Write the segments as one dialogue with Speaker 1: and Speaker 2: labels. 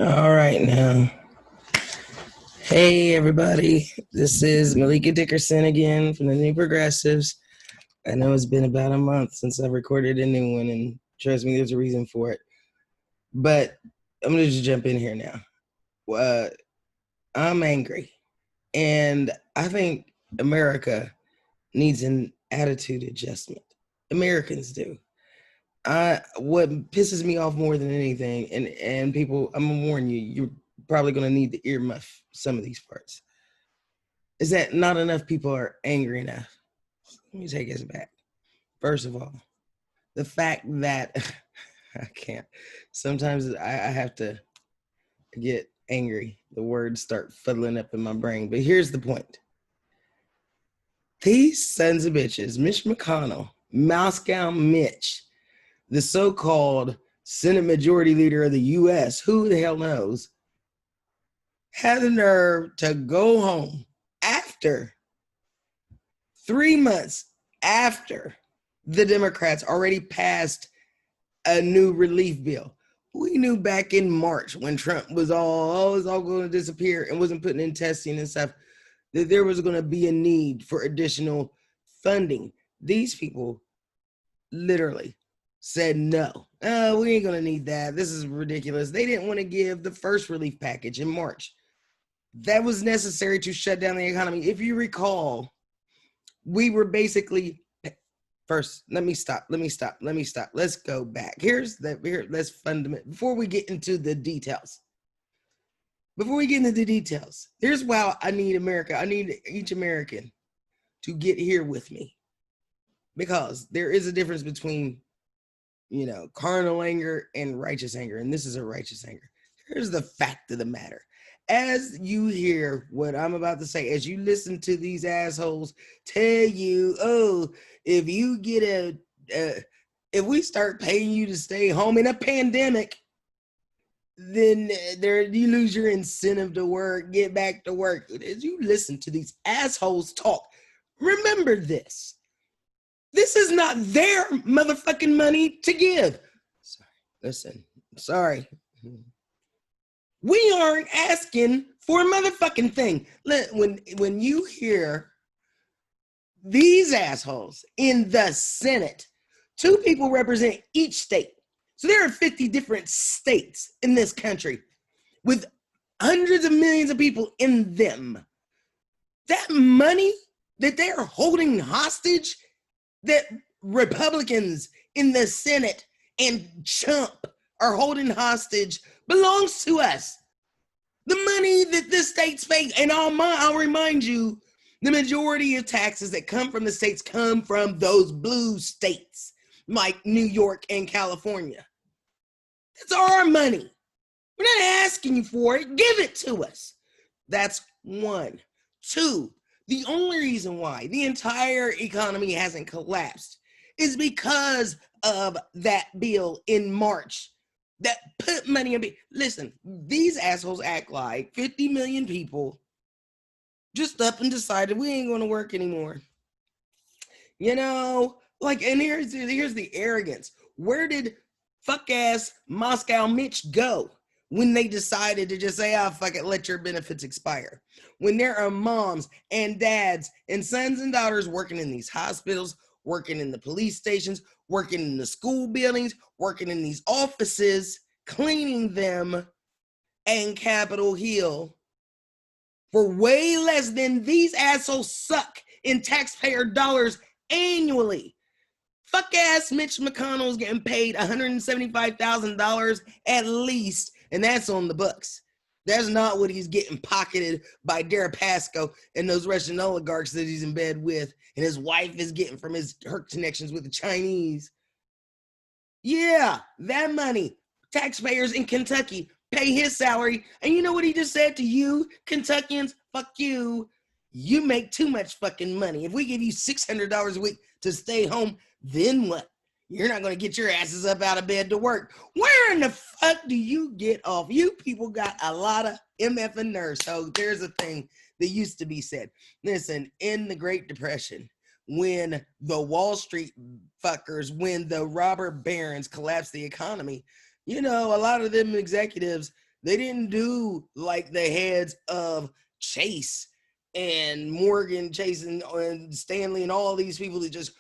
Speaker 1: All right now. Hey everybody. This is Malika Dickerson again from the New Progressives. I know it's been about a month since I've recorded a new one, and trust me, there's a reason for it. But I'm gonna just jump in here now. Uh, I'm angry, and I think America needs an attitude adjustment. Americans do. What pisses me off more than anything, and people, I'm gonna warn you, you're probably gonna need to earmuff some of these parts, is that not enough people are angry enough. Let me take us back. First of all, the fact that I can't. Sometimes I have to get angry. The words start fuddling up in my brain. But here's the point. These sons of bitches, Mitch McConnell, Moscow Mitch, the so-called Senate Majority Leader of the U.S., who the hell knows, had the nerve to go home after 3 months after the Democrats already passed a new relief bill. We knew back in March when Trump was all going to disappear and wasn't putting in testing and stuff, that there was going to be a need for additional funding. These people literally said no. We ain't going to need that. This is ridiculous. They didn't want to give the first relief package in March. That was necessary to shut down the economy. If you recall, we were basically first. Let me stop. Let's go back. Let's fundament before we get into the details. Here's why I need America. I need each American to get here with me, because there is a difference between, carnal anger and righteous anger, and this is a righteous anger. Here's the fact of the matter. As you hear what I'm about to say, as you listen to these assholes tell you, oh, if you get if we start paying you to stay home in a pandemic, then you lose your incentive to work, get back to work. As you listen to these assholes talk, remember this. This is not their motherfucking money to give. Sorry. We aren't asking for a motherfucking thing. When you hear these assholes in the Senate, 2 people represent each state. So there are 50 different states in this country with hundreds of millions of people in them. That money that they're holding hostage, that Republicans in the Senate and Trump are holding hostage, belongs to us. The money that the states pay, and I'll remind you, the majority of taxes that come from the states come from those blue states, like New York and California. It's our money. We're not asking you for it. Give it to us. That's 1. 2, the only reason why the entire economy hasn't collapsed is because of that bill in March that put money in. Listen, these assholes act like 50 million people just up and decided we ain't going to work anymore. And here's the arrogance. Where did fuck ass Moscow Mitch go when they decided to just say, fuck it, let your benefits expire? When there are moms and dads and sons and daughters working in these hospitals, working in the police stations, working in the school buildings, working in these offices, cleaning them, and Capitol Hill for way less than these assholes suck in taxpayer dollars annually. Fuck ass Mitch McConnell's getting paid $175,000 at least, and that's on the books. That's not what he's getting pocketed by Deripaska and those Russian oligarchs that he's in bed with, and his wife is getting from her connections with the Chinese. Yeah, that money. Taxpayers in Kentucky pay his salary, and you know what he just said to you, Kentuckians? Fuck you. You make too much fucking money. If we give you $600 a week to stay home, then what? You're not going to get your asses up out of bed to work. Where in the fuck do you get off? You people got a lot of MF and nerves. So there's a thing that used to be said. Listen, in the Great Depression, when the Wall Street fuckers, when the robber barons collapsed the economy, a lot of them executives, They didn't do like the heads of Chase and Morgan Chase and Stanley and all these people that just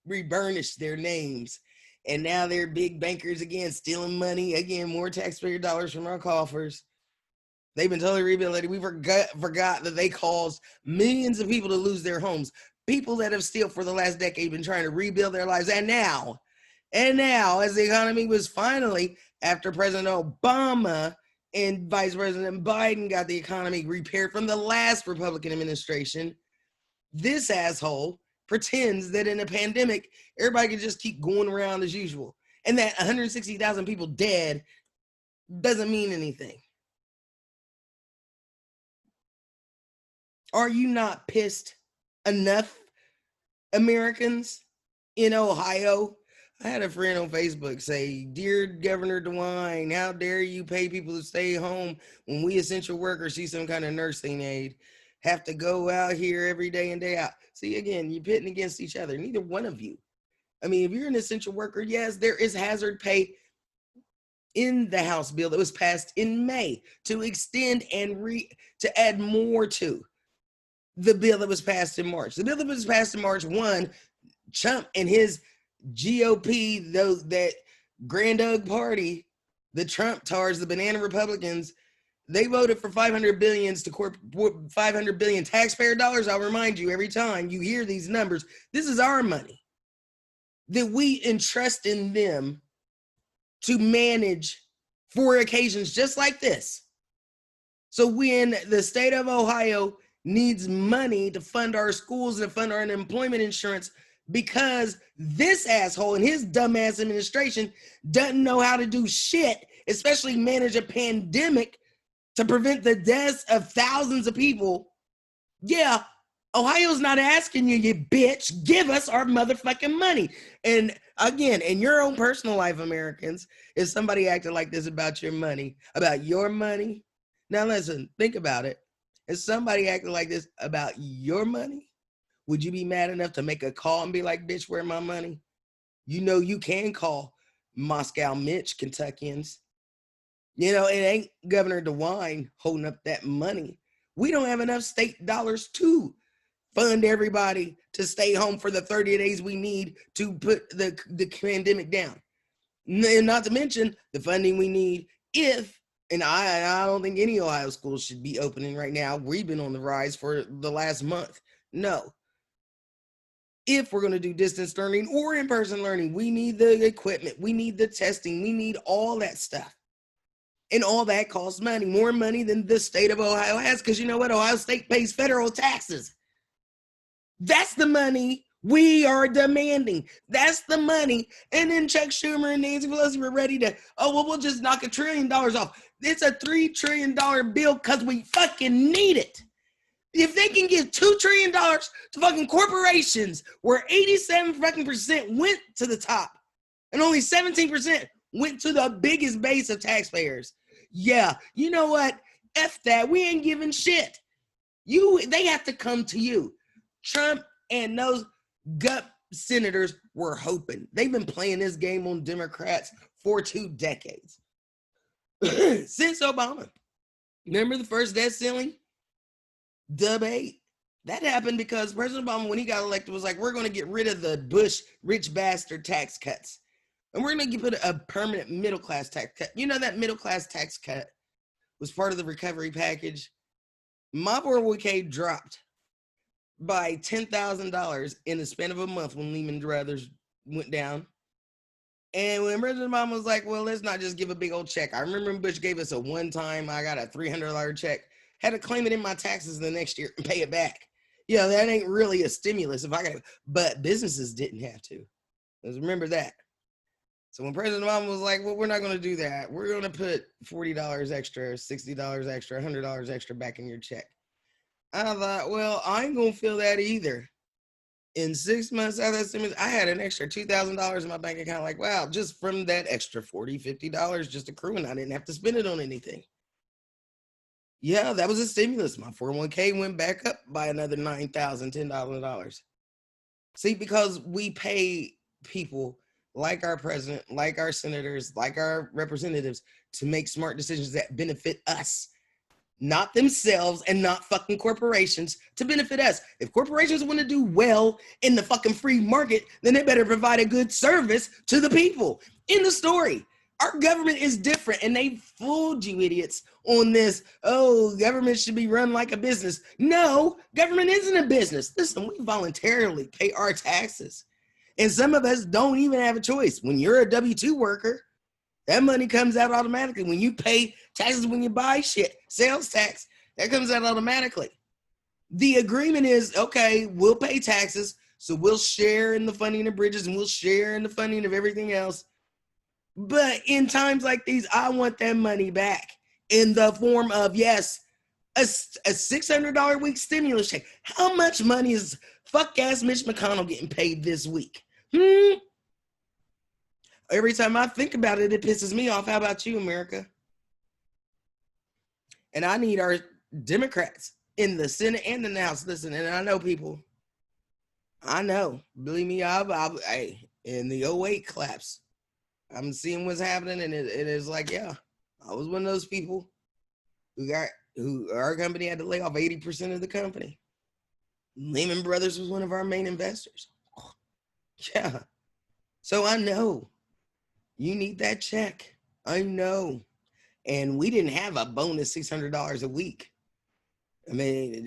Speaker 1: reburnished their names. And now they're big bankers again, stealing money again, more taxpayer dollars from our coffers. They've been totally rehabilitated. We forgot that they caused millions of people to lose their homes. People that have still for the last decade been trying to rebuild their lives. And now, as the economy was finally, after President Obama and Vice President Biden got the economy repaired from the last Republican administration, this asshole pretends that in a pandemic, everybody can just keep going around as usual. And that 160,000 people dead doesn't mean anything. Are you not pissed enough, Americans in Ohio? I had a friend on Facebook say, "Dear Governor DeWine, how dare you pay people to stay home when we essential workers, see some kind of nursing aid, have to go out here every day and day out." See, again, you're pitting against each other. Neither one of you. I mean, if you're an essential worker, yes, there is hazard pay in the House bill that was passed in May to extend and to add more to the bill that was passed in March. The bill that was passed in March, one, Trump and his GOP, that Grand Old Party, the Trump tars, the banana Republicans, they voted for 500 billion taxpayer dollars. I'll remind you every time you hear these numbers, this is our money that we entrust in them to manage for occasions just like this. So when the state of Ohio needs money to fund our schools and fund our unemployment insurance, because this asshole and his dumbass administration doesn't know how to do shit, especially manage a pandemic to prevent the deaths of thousands of people. Yeah, Ohio's not asking you, you bitch, give us our motherfucking money. And again, in your own personal life, Americans, if somebody acted like this about your money, now listen, think about it. If somebody acted like this about your money, would you be mad enough to make a call and be like, bitch, where my money? You know, you can call Moscow Mitch, Kentuckians. You know, it ain't Governor DeWine holding up that money. We don't have enough state dollars to fund everybody to stay home for the 30 days we need to put the pandemic down. And not to mention the funding we need and I don't think any Ohio schools should be opening right now. We've been on the rise for the last month. No. If we're going to do distance learning or in-person learning, we need the equipment. We need the testing. We need all that stuff. And all that costs money, more money than the state of Ohio has, because you know what? Ohio State pays federal taxes. That's the money we are demanding. That's the money. And then Chuck Schumer and Nancy Pelosi were ready to, we'll just knock $1 trillion off. It's a $3 trillion bill because we fucking need it. If they can give $2 trillion to fucking corporations where 87% went to the top and only 17% went to the biggest base of taxpayers. Yeah, you know what? F that. We ain't giving shit. They have to come to you. Trump and those gut senators were hoping. They've been playing this game on Democrats for 2 decades. Since Obama. Remember the first debt ceiling? Debate. That happened because President Obama, when he got elected, was like, we're going to get rid of the Bush rich bastard tax cuts. And we're going to put a permanent middle class tax cut. You know, that middle class tax cut was part of the recovery package. My 401k dropped by $10,000 in the span of a month when Lehman Brothers went down. And when President Obama was like, well, let's not just give a big old check. I remember when Bush gave us a one-time, I got a $300 check, had to claim it in my taxes the next year and pay it back. You know, that ain't really a stimulus. But businesses didn't have to. Let's remember that. So when President Obama was like, well, we're not going to do that. We're going to put $40 extra, $60 extra, $100 extra back in your check. I thought, well, I ain't going to feel that either. In 6 months after that stimulus, I had an extra $2,000 in my bank account. Like, wow, just from that extra $40, $50 just accruing, I didn't have to spend it on anything. Yeah, that was a stimulus. My 401k went back up by another $9,000, $10,000. See, because we pay people like our president, like our senators, like our representatives to make smart decisions that benefit us, not themselves and not fucking corporations, to benefit us. If corporations want to do well in the fucking free market, then they better provide a good service to the people. In the story, our government is different, and they fooled you idiots on this. Oh, government should be run like a business. No, government isn't a business. Listen, we voluntarily pay our taxes, and some of us don't even have a choice. When you're a W-2 worker, that money comes out automatically. When you pay taxes, when you buy shit, sales tax, that comes out automatically. The agreement is, okay, we'll pay taxes, so we'll share in the funding of bridges and we'll share in the funding of everything else. But in times like these, I want that money back in the form of, yes, a $600 a week stimulus check. How much money is fuck-ass Mitch McConnell getting paid this week? Every time I think about it, it pisses me off. How about you, America? And I need our Democrats in the Senate and in the House. Listen, and I know people. I know. Believe me, hey, in the 08 collapse, I'm seeing what's happening, and it is like, yeah, I was one of those people who our company had to lay off 80% of the company. Lehman Brothers was one of our main investors. Yeah. So I know you need that check. I know. And we didn't have a bonus $600 a week. I mean,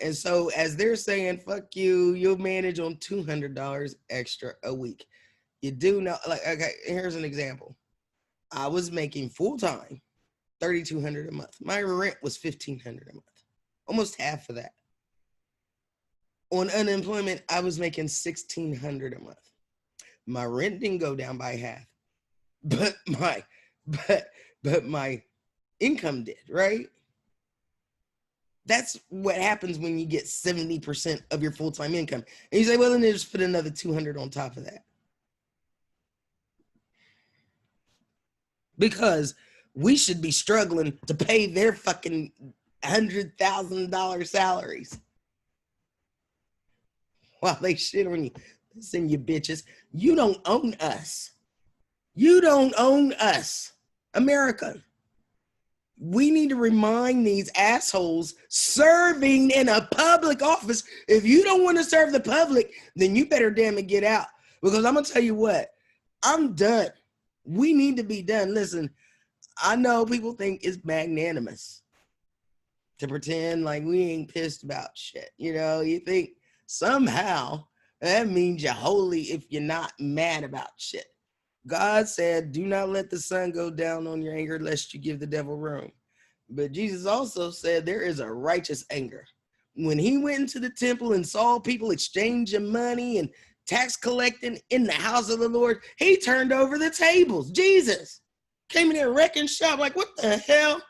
Speaker 1: and so as they're saying, fuck you, you'll manage on $200 extra a week. You do know, like, okay, here's an example. I was making full-time $3,200 a month. My rent was $1,500 a month, almost half of that. On unemployment, I was making $1,600 a month. My rent didn't go down by half, but my income did, right? That's what happens when you get 70% of your full-time income. And you say, well, then they just put another $200 on top of that. Because we should be struggling to pay their fucking $100,000 salaries while they shit on you. Listen, you bitches, you don't own us. You don't own us, America. We need to remind these assholes serving in a public office. If you don't want to serve the public, then you better damn it get out. Because I'm going to tell you what, I'm done. We need to be done. Listen, I know people think it's magnanimous to pretend like we ain't pissed about shit. You know, you think somehow that means you're holy if you're not mad about shit. God said, do not let the sun go down on your anger lest you give the devil room. But Jesus also said there is a righteous anger. When he went into the temple and saw people exchanging money and tax collecting in the house of the Lord, he turned over the tables. Jesus came in there wrecking shop like, what the hell?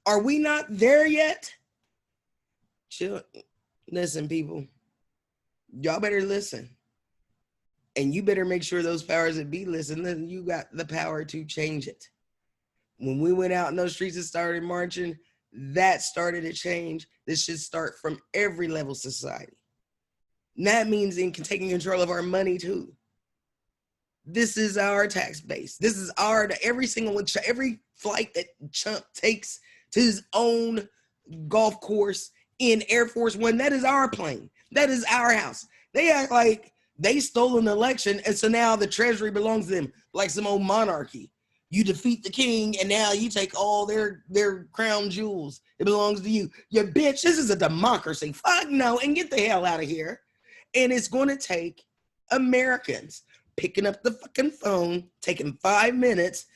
Speaker 1: Are we not there yet? Chill. Listen, people, y'all better listen. And you better make sure those powers that be listen, you got the power to change it. When we went out in those streets and started marching, that started a change. This should start from every level of society. And that means taking control of our money too. This is our tax base. This is every flight that Trump takes to his own golf course in Air Force One, that is our plane. That is our house. They act like they stole an election, and so now the treasury belongs to them, like some old monarchy. You defeat the king, and now you take all their crown jewels. It belongs to you. You bitch, this is a democracy. Fuck no, and get the hell out of here. And it's going to take Americans picking up the fucking phone, taking 5 minutes,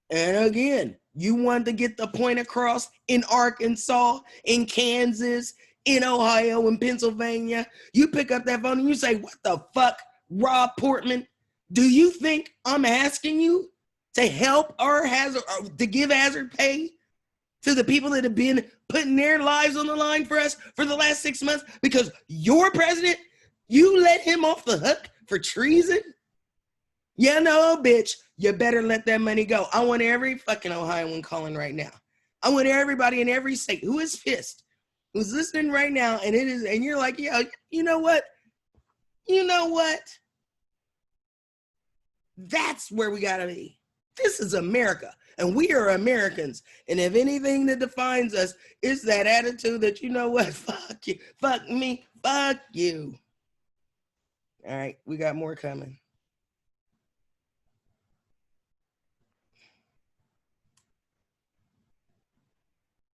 Speaker 1: and again, you want to get the point across in Arkansas, in Kansas, in Ohio, in Pennsylvania. You pick up that phone and you say, what the fuck, Rob Portman? Do you think I'm asking you to help or to give hazard pay to the people that have been putting their lives on the line for us for the last 6 months because your president, you let him off the hook for treason? Yeah, no, bitch, you better let that money go. I want every fucking Ohioan calling right now. I want everybody in every state who is pissed, who's listening right now, and you're like, yeah, you know what? You know what? That's where we gotta be. This is America, and we are Americans. And if anything that defines us is that attitude that, you know what, fuck you, fuck me, fuck you. All right, we got more coming.